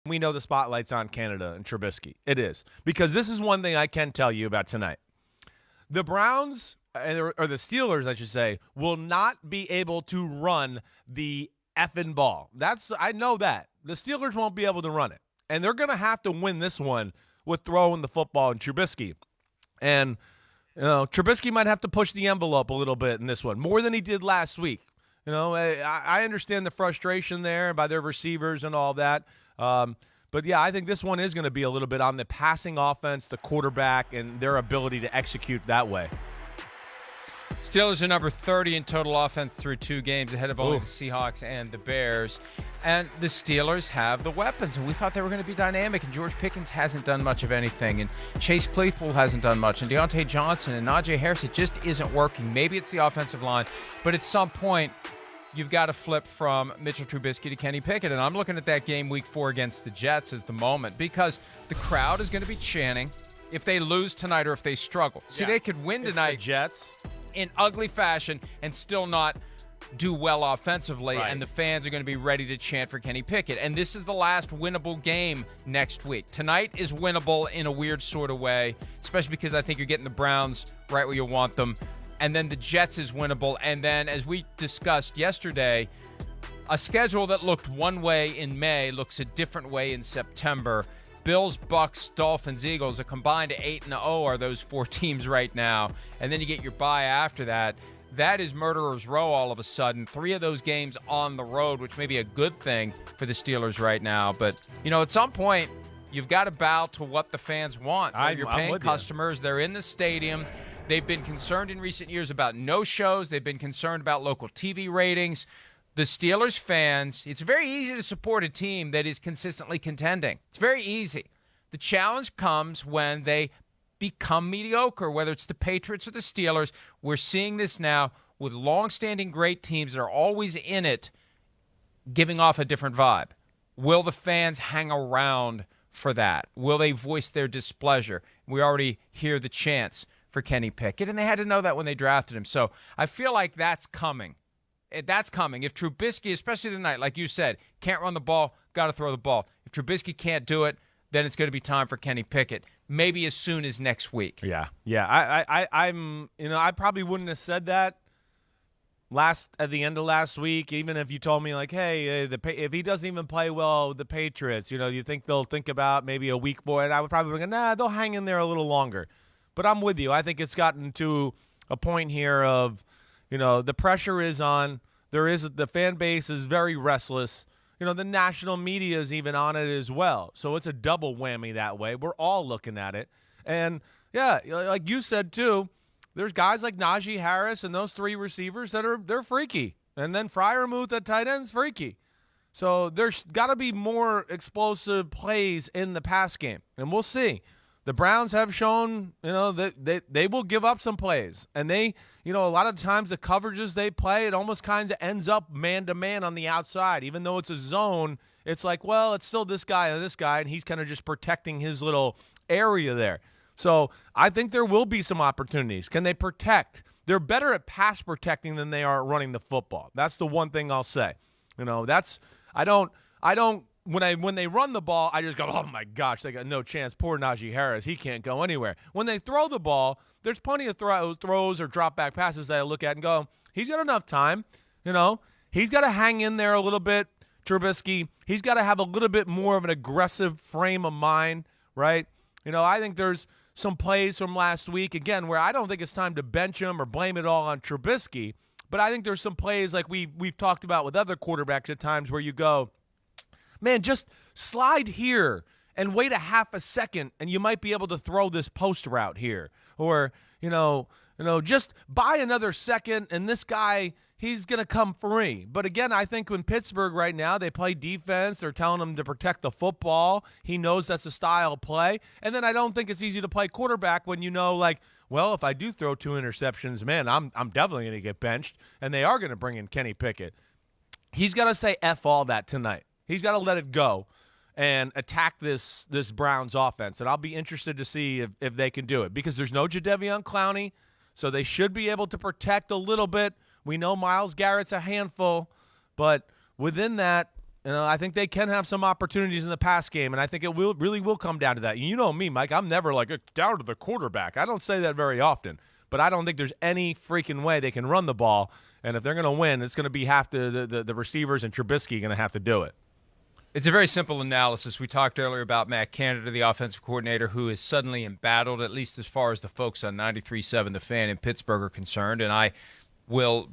We know the spotlight's on Canada and Trubisky. It is. Because this is one thing I can tell you about tonight. The Browns, or the Steelers, I should say, will not be able to run the effing ball. I know that. The Steelers won't be able to run it. And they're going to have to win this one with throwing the football and Trubisky. And, Trubisky might have to push the envelope a little bit in this one, more than he did last week. I understand the frustration there by their receivers and all that. But, yeah, I think this one is going to be a little bit on the passing offense, the quarterback, and their ability to execute that way. Steelers are number 30 in total offense through 2 games, ahead of only the Seahawks and the Bears. And the Steelers have the weapons, and we thought they were going to be dynamic, and George Pickens hasn't done much of anything, and Chase Claypool hasn't done much, and Deontay Johnson and Najee Harris, it just isn't working. Maybe it's the offensive line, but at some point, you've got to flip from Mitchell Trubisky to Kenny Pickett, and I'm looking at that game week 4 against the Jets as the moment, because the crowd is going to be chanting if they lose tonight or if they struggle. See, they could win tonight. The Jets. In ugly fashion and still not do well offensively, right. And the fans are going to be ready to chant for Kenny Pickett. And this is the last winnable game next week. Tonight is winnable in a weird sort of way, especially because I think you're getting the Browns right where you want them. And then the Jets is winnable. And then, as we discussed yesterday, a schedule that looked one way in May looks a different way in September. Bills, Bucks, Dolphins, Eagles, a combined 8-0 are those 4 teams right now. And then you get your bye after that. That is murderer's row all of a sudden. 3 of those games on the road, which may be a good thing for the Steelers right now. But, at some point, you've got to bow to what the fans want. You're paying customers. They're in the stadium. They've been concerned in recent years about no-shows. They've been concerned about local TV ratings. The Steelers fans, it's very easy to support a team that is consistently contending. It's very easy. The challenge comes when they become mediocre, whether it's the Patriots or the Steelers. We're seeing this now with long-standing great teams that are always in it, giving off a different vibe. Will the fans hang around for that? Will they voice their displeasure? We already hear the chants for Kenny Pickett, and they had to know that when they drafted him. So I feel like that's coming. That's coming. If Trubisky, especially tonight, like you said, can't run the ball, got to throw the ball. If Trubisky can't do it, then it's going to be time for Kenny Pickett, maybe as soon as next week. Yeah. I probably wouldn't have said that at the end of last week, even if you told me, like, hey, if he doesn't even play well with the Patriots, you think they'll think about maybe a weak boy, and I would probably go, nah, they'll hang in there a little longer. But I'm with you. I think it's gotten to a point here of, the pressure is on. The fan base is very restless. The national media is even on it as well. So it's a double whammy that way. We're all looking at it. And, yeah, like you said, too, there's guys like Najee Harris and those 3 receivers they're freaky. And then Freiermuth at tight end's freaky. So there's got to be more explosive plays in the pass game. And we'll see. The Browns have shown, that they will give up some plays. And they, a lot of times the coverages they play, it almost kind of ends up man-to-man on the outside. Even though it's a zone, it's like, well, it's still this guy and this guy, and he's kind of just protecting his little area there. So I think there will be some opportunities. Can they protect? They're better at pass protecting than they are at running the football. That's the one thing I'll say. I don't when they run the ball, I just go, oh, my gosh, they got no chance. Poor Najee Harris. He can't go anywhere. When they throw the ball, there's plenty of throws or drop-back passes that I look at and go, he's got enough time. He's got to hang in there a little bit, Trubisky. He's got to have a little bit more of an aggressive frame of mind, right? I think there's some plays from last week, again, where I don't think it's time to bench him or blame it all on Trubisky, but I think there's some plays like we've talked about with other quarterbacks at times where you go, man, just slide here and wait a half a second, and you might be able to throw this post route here. Or, just buy another second, and this guy, he's going to come free. But again, I think when Pittsburgh right now, they play defense. They're telling him to protect the football. He knows that's a style of play. And then I don't think it's easy to play quarterback when well, if I do throw 2 interceptions, man, I'm definitely going to get benched, and they are going to bring in Kenny Pickett. He's got to say F all that tonight. He's got to let it go and attack this Browns offense. And I'll be interested to see if they can do it because there's no Jadeveon Clowney, so they should be able to protect a little bit. We know Myles Garrett's a handful, but within that, I think they can have some opportunities in the pass game, and I think it really will come down to that. You know me, Mike. I'm never like, it's down to the quarterback. I don't say that very often, but I don't think there's any freaking way they can run the ball. And if they're going to win, it's going to be half the receivers and Trubisky going to have to do it. It's a very simple analysis. We talked earlier about Matt Canada, the offensive coordinator, who is suddenly embattled, at least as far as the folks on 93.7 The Fan in Pittsburgh are concerned. And I will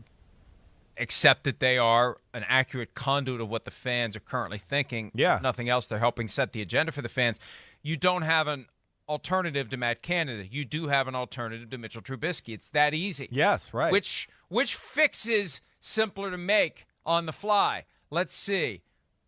accept that they are an accurate conduit of what the fans are currently thinking. Yeah. If nothing else, they're helping set the agenda for the fans. You don't have an alternative to Matt Canada. You do have an alternative to Mitchell Trubisky. It's that easy. Yes, right. Which fix is simpler to make on the fly? Let's see.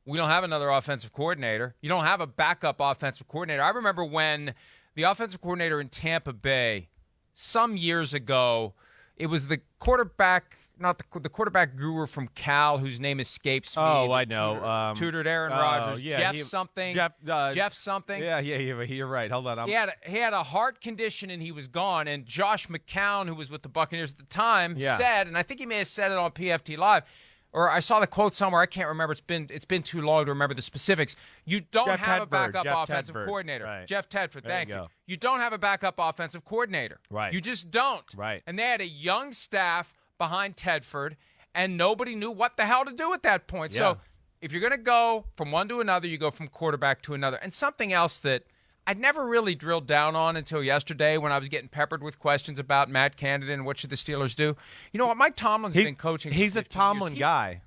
We don't have another offensive coordinator. You don't have a backup offensive coordinator. I remember when the offensive coordinator in Tampa Bay some years ago, it was the quarterback, not the quarterback guru from Cal, whose name escapes me. Oh, I know. Tutored Aaron Rodgers. Yeah, Jeff something. Jeff something. Yeah, you're right. Hold on. He had a heart condition and he was gone. And Josh McCown, who was with the Buccaneers at the time, said, and I think he may have said it on PFT Live, or I saw the quote somewhere. I can't remember. It's been too long to remember the specifics. You don't have a backup offensive coordinator. Right. Jeff Tedford, thank you. You don't have a backup offensive coordinator. Right. You just don't. Right. And they had a young staff behind Tedford, and nobody knew what the hell to do at that point. Yeah. So if you're going to go from one to another, you go from quarterback to another. And something else that I'd never really drilled down on until yesterday when I was getting peppered with questions about Matt Canada and what should the Steelers do. You know what? Mike Tomlin's been coaching. He's a Tomlin guy.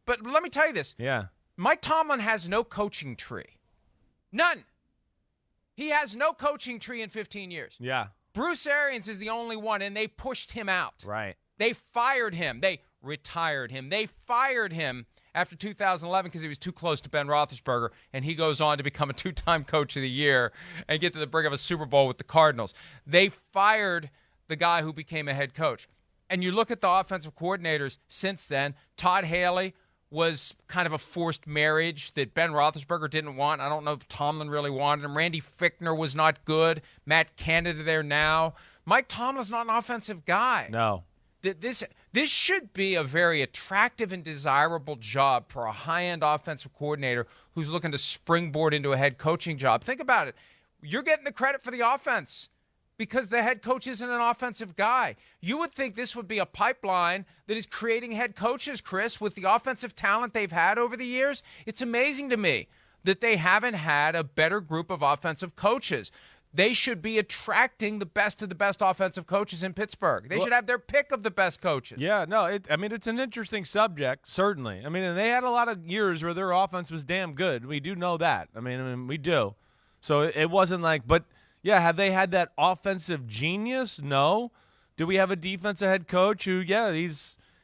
But let me tell you this. Yeah. Mike Tomlin has no coaching tree. None. He has no coaching tree in 15 years. Yeah. Bruce Arians is the only one, and they pushed him out. Right. They fired him. They retired him. They fired him after 2011 because he was too close to Ben Roethlisberger, and he goes on to become a two-time coach of the year and get to the brink of a Super Bowl with the Cardinals. They fired the guy who became a head coach. And you look at the offensive coordinators since then. Todd Haley was kind of a forced marriage that Ben Roethlisberger didn't want. I don't know if Tomlin really wanted him. Randy Fichtner was not good. Matt Canada there now. Mike Tomlin's not an offensive guy. No. This should be a very attractive and desirable job for a high-end offensive coordinator who's looking to springboard into a head coaching job. Think about it. You're getting the credit for the offense because the head coach isn't an offensive guy. You would think this would be a pipeline that is creating head coaches, Chris, with the offensive talent they've had over the years. It's amazing to me that they haven't had a better group of offensive coaches. They should be attracting the best of the best offensive coaches in Pittsburgh. They should have their pick of the best coaches. Yeah, no, it's an interesting subject, certainly. I mean, and they had a lot of years where their offense was damn good. We do know that. I mean, we do. So it wasn't like, but yeah, have they had that offensive genius? No. Do we have a defensive head coach who,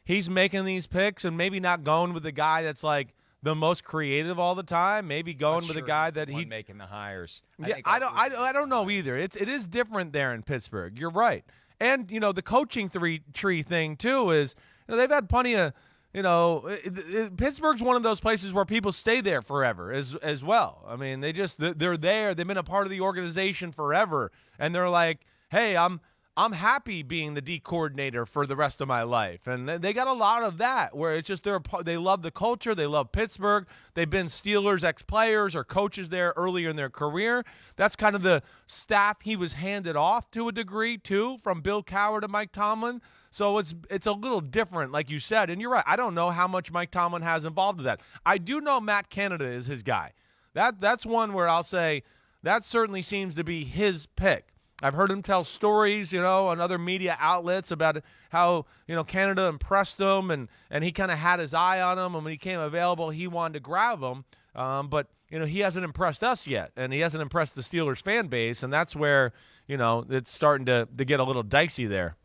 he's making these picks and maybe not going with the guy that's like the most creative all the time? Maybe going with a guy that he making the hires. I don't know either. It is different there in Pittsburgh. You're right. And the coaching tree thing too is they've had plenty of Pittsburgh's one of those places where people stay there forever as well. I mean, they're there. They've been a part of the organization forever, and they're like, hey, I'm happy being the D coordinator for the rest of my life. And they got a lot of that where it's just they love the culture. They love Pittsburgh. They've been Steelers ex-players or coaches there earlier in their career. That's kind of the staff he was handed off to a degree, too, from Bill Cowher to Mike Tomlin. So it's a little different, like you said. And you're right. I don't know how much Mike Tomlin has involved in that. I do know Matt Canada is his guy. That's one where I'll say that certainly seems to be his pick. I've heard him tell stories, on other media outlets about how, Canada impressed him and he kind of had his eye on him. And when he came available, he wanted to grab him. But he hasn't impressed us yet, and he hasn't impressed the Steelers fan base. And that's where, it's starting to get a little dicey there.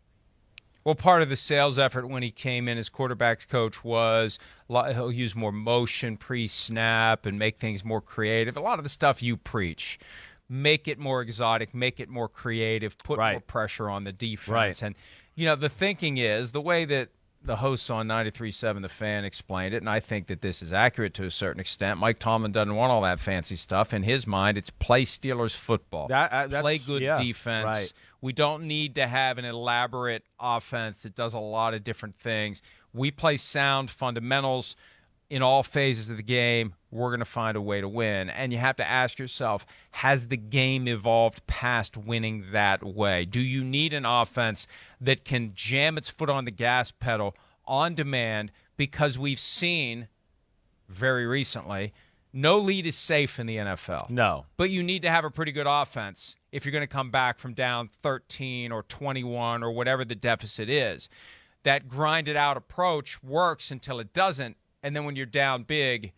Well, part of the sales effort when he came in as quarterback's coach was he'll use more motion pre-snap and make things more creative. A lot of the stuff you preach. Make it more exotic, make it more creative, put more pressure on the defense. Right. And, the thinking is, the way that the hosts on 93.7 The Fan explained it, and I think that this is accurate to a certain extent, Mike Tomlin doesn't want all that fancy stuff. In his mind, it's play Steelers football. Play good defense. Right. We don't need to have an elaborate offense that does a lot of different things. We play sound fundamentals. in all phases of the game, we're going to find a way to win. And you have to ask yourself, has the game evolved past winning that way? Do you need an offense that can jam its foot on the gas pedal on demand? Because we've seen very recently, no lead is safe in the NFL. No. But you need to have a pretty good offense if you're going to come back from down 13 or 21 or whatever the deficit is. That grinded out approach works until it doesn't. And then when you're down big,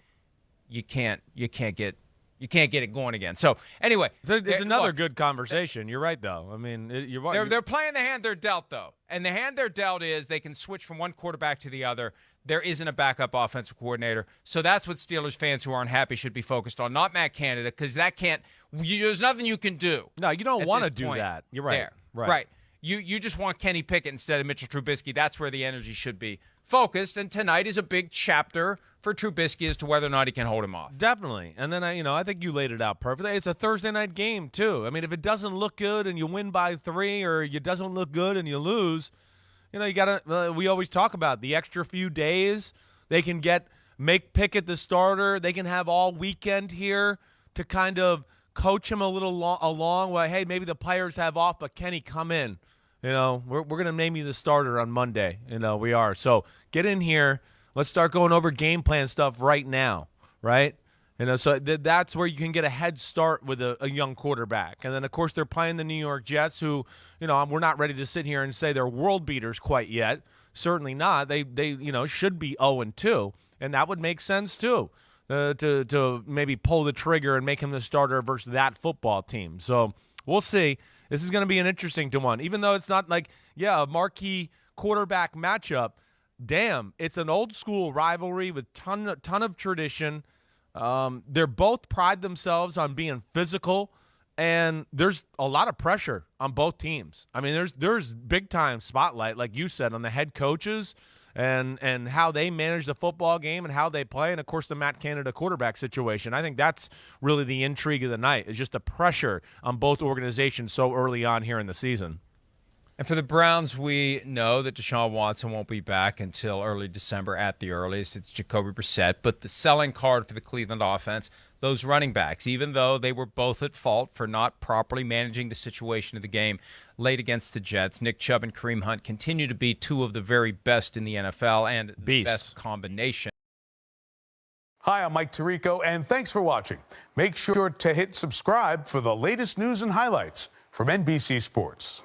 you can't get it going again. So anyway, it's another good conversation. You're right, though. I mean, they're playing the hand they're dealt, though, and the hand they're dealt is they can switch from one quarterback to the other. There isn't a backup offensive coordinator, so that's what Steelers fans who aren't happy should be focused on, not Matt Canada, because there's nothing you can do. No, you don't want to do that. You're right. Right. You just want Kenny Pickett instead of Mitch Trubisky. That's where the energy should be focused, and tonight is a big chapter for Trubisky as to whether or not he can hold him off. Definitely. And then I think you laid it out perfectly. It's a Thursday night game too. I mean, if it doesn't look good and you win by 3, or it doesn't look good and you lose, you gotta. We always talk about the extra few days they can make Pickett the starter. They can have all weekend here to kind of coach him a little along. Well, hey, maybe the players have off, but Kenny, come in. We're gonna name you the starter on Monday. We are. So get in here. Let's start going over game plan stuff right now, right? So that's where you can get a head start with a young quarterback. And then, of course, they're playing the New York Jets, who, we're not ready to sit here and say they're world beaters quite yet. Certainly not. They should be 0-2, and that would make sense too, to maybe pull the trigger and make him the starter versus that football team. So we'll see. This is going to be an interesting one, even though it's not like, a marquee quarterback matchup. Damn, it's an old school rivalry with ton of tradition. They're both pride themselves on being physical, and there's a lot of pressure on both teams. I mean, there's big time spotlight, like you said, on the head coaches and how they manage the football game and how they play, and of course the Matt Canada quarterback situation. I think that's really the intrigue of the night, is just the pressure on both organizations so early on here in the season. And for the Browns, we know that Deshaun Watson won't be back until early December at the earliest. It's Jacoby Brissett. But the selling card for the Cleveland offense, those running backs, even though they were both at fault for not properly managing the situation of the game late against the Jets, Nick Chubb and Kareem Hunt continue to be two of the very best in the NFL and the best combination. Hi, I'm Mike Tirico, and thanks for watching. Make sure to hit subscribe for the latest news and highlights from NBC Sports.